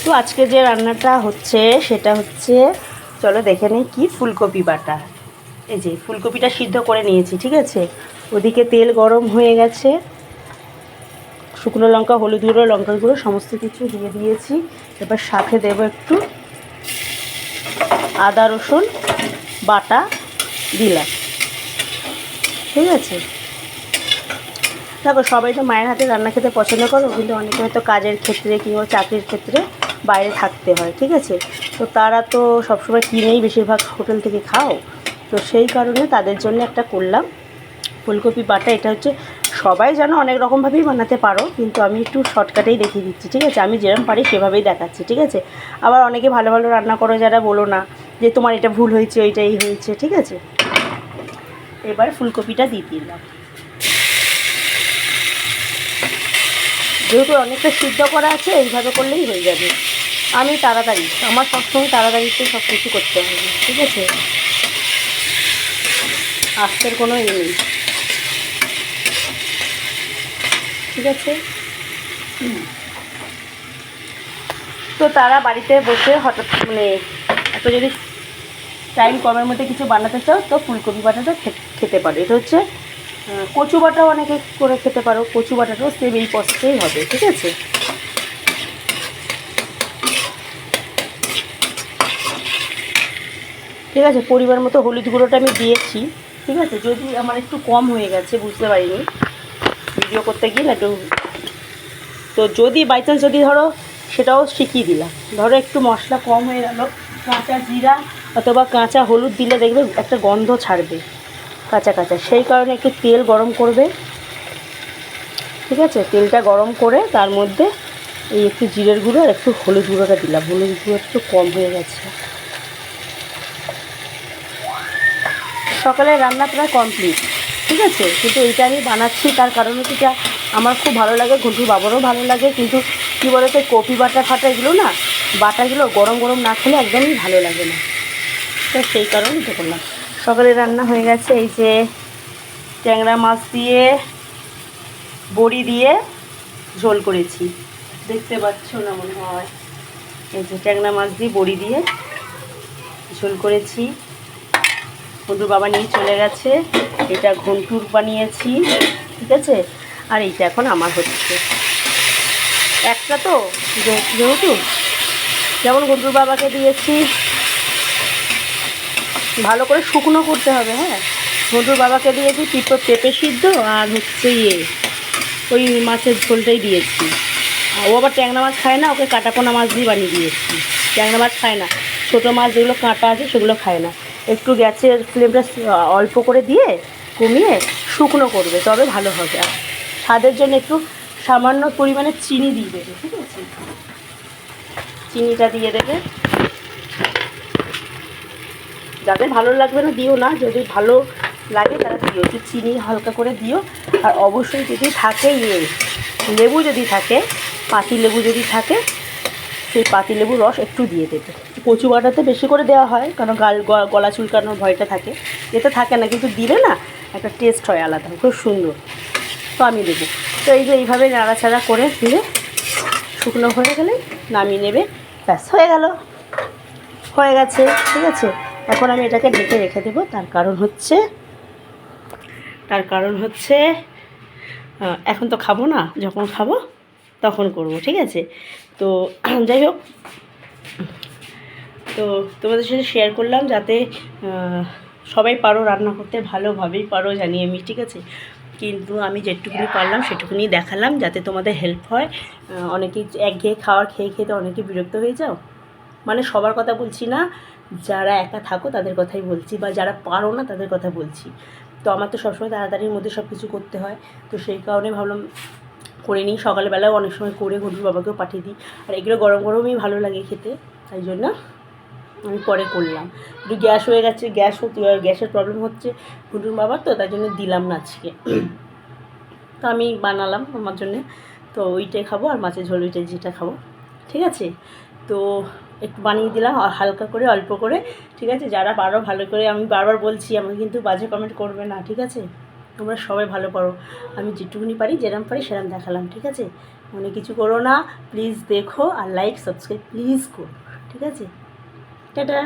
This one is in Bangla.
তো আজকে যে রান্নাটা হচ্ছে সেটা হচ্ছে, চলো দেখে নিই, কি ফুলকপি বাটা। এই যে ফুলকপিটা সিদ্ধ করে নিয়েছি, ঠিক আছে। ওদিকে তেল গরম হয়ে গেছে, শুকনো লঙ্কা, হলুদ গুঁড়ো, লঙ্কার গুঁড়ো সমস্ত কিছু দিয়ে দিয়েছি। এবার সাথে দেবো একটু আদা রসুন বাটা দিলাম, ঠিক আছে। দেখো, সবাই তো মায়ের হাতে রান্না খেতে পছন্দ করো, কিন্তু অনেকে হয়তো কাজের ক্ষেত্রে কিংবা চাকরির ক্ষেত্রে বাইরে থাকতে হয়, ঠিক আছে। তো তারা তো সবসময় কিনেই বেশিরভাগ হোটেল থেকে খাও, তো সেই কারণে তাদের জন্য একটা করলাম ফুলকপি বাটা। এটা হচ্ছে সবাই যেন অনেক রকমভাবেই বানাতে পারো, কিন্তু আমি একটু শর্টকাটেই দেখিয়ে দিচ্ছি, ঠিক আছে। আমি যেরকম পারি সেভাবেই দেখাচ্ছি, ঠিক আছে। আবার অনেকে ভালো ভালো রান্না করো যারা, বলো না যে তোমার এটা ভুল হয়েছে, ওইটাই হয়েছে, ঠিক আছে। এবার ফুলকপিটা দিয়ে দিলাম, যেহেতু অনেকটা সিদ্ধ করা আছে এইভাবে করলেই হয়ে যাবে। আমি তাড়াতাড়ি, আমার সবসময় তাড়াতাড়িতে সব কিছু করতে হবে, ঠিক আছে। আস্তের কোনো নেই, ঠিক আছে। তো তারা বাড়িতে বসে হঠাৎ এত যদি টাইম কমের মধ্যে কিছু বানাতে চাও, তো ফুলকপি বাটাটা খেতে পারো। এটা হচ্ছে কচু বাটাও অনেকে করে খেতে পারো, কচু বাটাটাও সেম এই প্রসেসেই হবে, ঠিক আছে। ঠিক আছে, পরিমাণ মতো হলুদ গুঁড়োটা আমি দিয়েছি, ঠিক আছে। যদি আমার একটু কম হয়ে গেছে, বুঝতে পারিনি ভিডিও করতে গিয়ে না একটু, তো যদি বাই চান্স যদি ধরো সেটাও শিখিয়ে দিলাম, ধরো একটু মশলা কম হয়ে গেল, কাঁচা জিরা অথবা কাঁচা হলুদ দিলে দেখবে একটা গন্ধ ছাড়বে কাঁচা কাঁচা, সেই কারণে একটু তেল গরম করবে, ঠিক আছে। তেলটা গরম করে তার মধ্যে এই একটু জিরের গুঁড়ো আর একটু হলুদ গুঁড়োটা দিলাম, হলুদ গুঁড়ো একটু কম হয়ে গেছে। সকালে রান্না প্রায় কমপ্লিট, ঠিক আছে। কিন্তু এইটা আমি বানাচ্ছি তার কারণ হচ্ছে এটা আমার খুব ভালো লাগে, ঘন্টুর বাবারও ভালো লাগে, কিন্তু কী বলতো কপি বাটা ফাটা এগুলো না, বাটাগুলো গরম গরম না খেলে একদমই ভালো লাগে না, তো সেই কারণে এটা করলাম। সকালে রান্না হয়ে গেছে, এই যে ট্যাংরা মাছ দিয়ে বড়ি দিয়ে ঝোল করেছি, দেখতে পাচ্ছ না মনে হয়। এই যে ট্যাংরা মাছ দিয়ে বড়ি দিয়ে ঝোল করেছি, ঘন্টুর বাবা নিয়ে চলে গেছে। এটা ঘন্টুর বানিয়েছি, ঠিক আছে। আর এইটা এখন আমার হচ্ছে একটা, তো যেহেতু যেমন ঘন্টুর বাবাকে দিয়েছি ভালো করে শুকনো করতে হবে, হ্যাঁ। ঘন্টুর বাবাকে দিয়েছি পেঁপে সিদ্ধ আর হচ্ছে ওই মাছের ঝোলটাই দিয়েছি। ও আবার ট্যাংরা মাছ খায় না, ওকে কাটাপোনা মাছ দিয়ে বানিয়ে দিয়েছি। ট্যাংরা মাছ খায় না, ছোটো মাছ যেগুলো কাঁটা আছে সেগুলো খায় না। একটু গ্যাসের ফ্লেমটা অল্প করে দিয়ে কমিয়ে শুকনো করবে, তবে ভালো হবে। আর স্বাদের জন্য একটু সামান্য পরিমাণে চিনি দিয়ে দেবে, ঠিক আছে। চিনিটা দিয়ে দেবে, যাদের ভালো লাগবে না দিও না, যদি ভালো লাগে তারা দিও, একটু চিনি হালকা করে দিও। আর অবশ্যই যদি থাকে লেবু যদি থাকে, পাতি লেবু যদি থাকে, সেই পাতি লেবুর রস একটু দিয়ে দেবে। কচু বাটাতে বেশি করে দেওয়া হয়, কারণ গলা চুলকানোর ভয়টা থাকে, এতে থাকে না, কিন্তু দিলে না একটা টেস্ট হয় আলাদা, খুব সুন্দর, তো আমি দেবো। তো এই যে এইভাবে নাড়াচাড়া করে দিলে শুকনো হয়ে গেলে নামিয়ে নেবে, ব্যাস হয়ে গেল, হয়ে গেছে, ঠিক আছে। এখন আমি এটাকে ঢেকে রেখে দেবো, তার কারণ হচ্ছে এখন তো খাবো না, যখন খাবো তখন করব, ঠিক আছে। তো যাই হোক, তো তোমাদের সাথে শেয়ার করলাম যাতে সবাই পারো রান্না করতে, ভালোভাবেই পারো জানি আমি, ঠিক আছে। কিন্তু আমি যেটুকুনি পারলাম সেটুকুনি দেখালাম, যাতে তোমাদের হেল্প হয়। অনেকেই একঘেয়ে খাওয়ার খেয়ে খেতে অনেকে বিরক্ত হয়ে যাও, মানে সবার কথা বলছি না, যারা একা থাকো তাদের কথাই বলছি, বা যারা পারো না তাদের কথা বলছি। তো আমার তো সবসময় তাড়াতাড়ির মধ্যে সব কিছু করতে হয়, তো সেই কারণে ভাবলাম করে নিই। সকালবেলাও অনেক সময় করে ঘন্টুর বাবাকেও পাঠিয়ে দিই, আর এগুলো গরম গরমই ভালো লাগে খেতে, তাই জন্য আমি পরে করলাম। একটু গ্যাস হয়ে গেছে, গ্যাসের প্রবলেম হচ্ছে ঘন্টুর বাবার, তো তাই জন্য দিলাম না আজকে। তো আমি বানালাম আমার জন্যে, তো ওইটাই খাবো, আর মাছের ঝোল ওইটাই যেটা খাবো, ঠিক আছে। তো একটু বানিয়ে দিলাম হালকা করে, অল্প করে, ঠিক আছে। যারা পারো ভালো করে, আমি বারবার বলছি, আমাকে কিন্তু বাজে কমেন্ট করবে না, ঠিক আছে। তোমরা সবাই ভালো পারো, আমি যেটুকুনি পারি যেরম পারি সেরম দেখালাম, ঠিক আছে। অনেক কিছু করো না, প্লিজ দেখো আর লাইক সাবস্ক্রাইব প্লিজ করো, ঠিক আছে? টাটা।